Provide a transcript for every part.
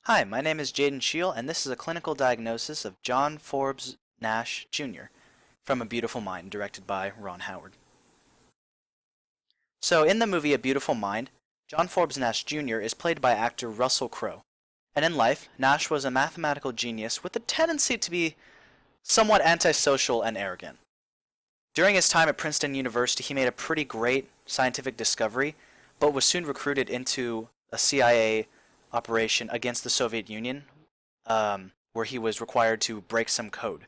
Hi, my name is Jaden Scheel, and this is a clinical diagnosis of John Forbes Nash Jr. from A Beautiful Mind, directed by Ron Howard. So, in the movie A Beautiful Mind, John Forbes Nash Jr. is played by actor Russell Crowe. And in life, Nash was a mathematical genius with a tendency to be somewhat antisocial and arrogant. During his time at Princeton University, he made a pretty great scientific discovery, but was soon recruited into a CIA operation against the Soviet Union, where he was required to break some code.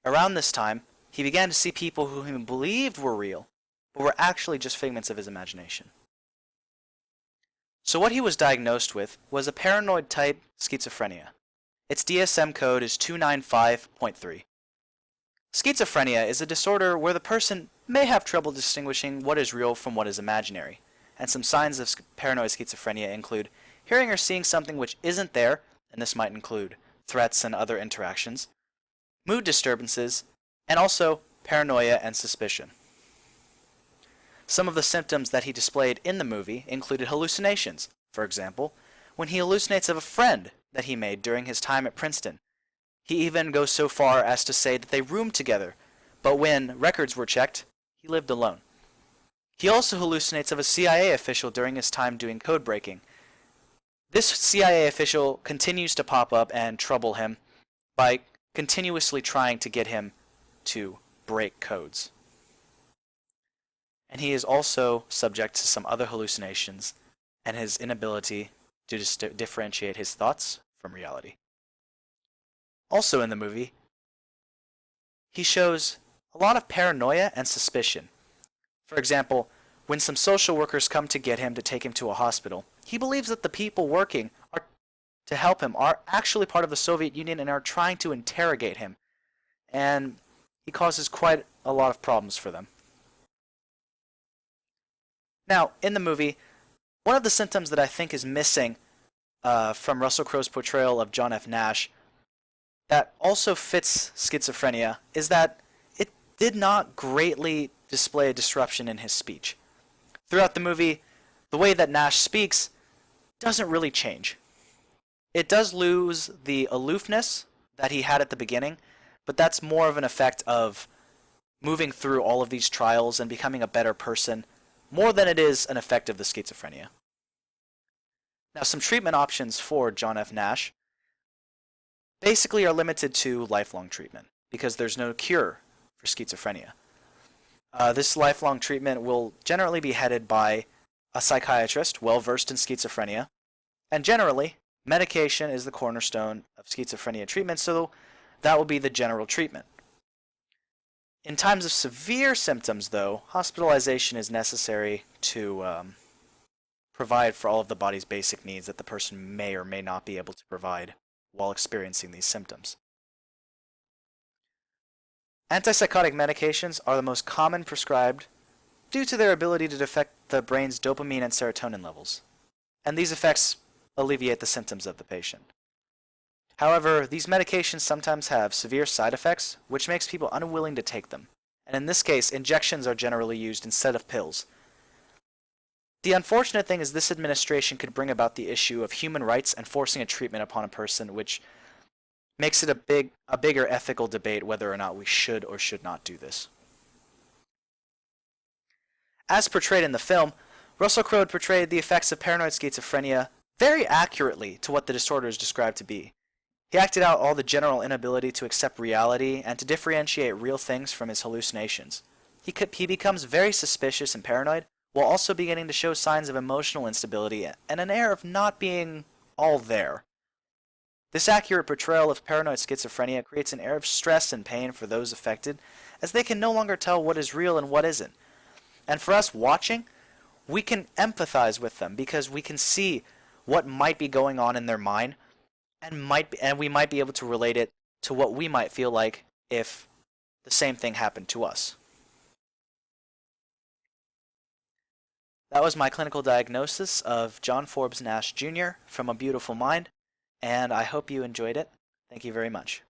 Around this time, he began to see people who he believed were real, but were actually just figments of his imagination. So what he was diagnosed with was a paranoid type schizophrenia. Its DSM code is 295.3. Schizophrenia is a disorder where the person may have trouble distinguishing what is real from what is imaginary, and some signs of paranoid schizophrenia include hearing or seeing something which isn't there, and this might include threats and other interactions, mood disturbances, and also paranoia and suspicion. Some of the symptoms that he displayed in the movie included hallucinations. For example, when he hallucinates of a friend that he made during his time at Princeton. He even goes so far as to say that they roomed together, but when records were checked, he lived alone. He also hallucinates of a CIA official during his time doing code breaking. This CIA official continues to pop up and trouble him by continuously trying to get him to break codes. And he is also subject to some other hallucinations and his inability to differentiate his thoughts from reality. Also in the movie, he shows a lot of paranoia and suspicion. For example, when some social workers come to get him to take him to a hospital, he believes that the people working to help him are actually part of the Soviet Union and are trying to interrogate him. And he causes quite a lot of problems for them. Now, in the movie, one of the symptoms that I think is missing from Russell Crowe's portrayal of John F. Nash that also fits schizophrenia is that it did not greatly display a disruption in his speech. Throughout the movie, the way that Nash speaks doesn't really change. It does lose the aloofness that he had at the beginning, but that's more of an effect of moving through all of these trials and becoming a better person, more than it is an effect of the schizophrenia. Now, some treatment options for John F. Nash basically are limited to lifelong treatment because there's no cure for schizophrenia. This lifelong treatment will generally be headed by a psychiatrist well versed in schizophrenia, and generally, medication is the cornerstone of schizophrenia treatment, so that will be the general treatment. In times of severe symptoms, though, hospitalization is necessary to provide for all of the body's basic needs that the person may or may not be able to provide while experiencing these symptoms. Antipsychotic medications are the most common prescribed due to their ability to affect the brain's dopamine and serotonin levels, and these effects alleviate the symptoms of the patient. However, these medications sometimes have severe side effects, which makes people unwilling to take them, and in this case, injections are generally used instead of pills. The unfortunate thing is this administration could bring about the issue of human rights and forcing a treatment upon a person, which makes it a bigger ethical debate whether or not we should or should not do this. As portrayed in the film, Russell Crowe portrayed the effects of paranoid schizophrenia very accurately to what the disorder is described to be. He acted out all the general inability to accept reality and to differentiate real things from his hallucinations. He becomes very suspicious and paranoid, while also beginning to show signs of emotional instability and an air of not being all there. This accurate portrayal of paranoid schizophrenia creates an air of stress and pain for those affected, as they can no longer tell what is real and what isn't. And for us watching, we can empathize with them because we can see what might be going on in their mind, and we might be able to relate it to what we might feel like if the same thing happened to us. That was my clinical diagnosis of John Forbes Nash Jr. from A Beautiful Mind, and I hope you enjoyed it. Thank you very much.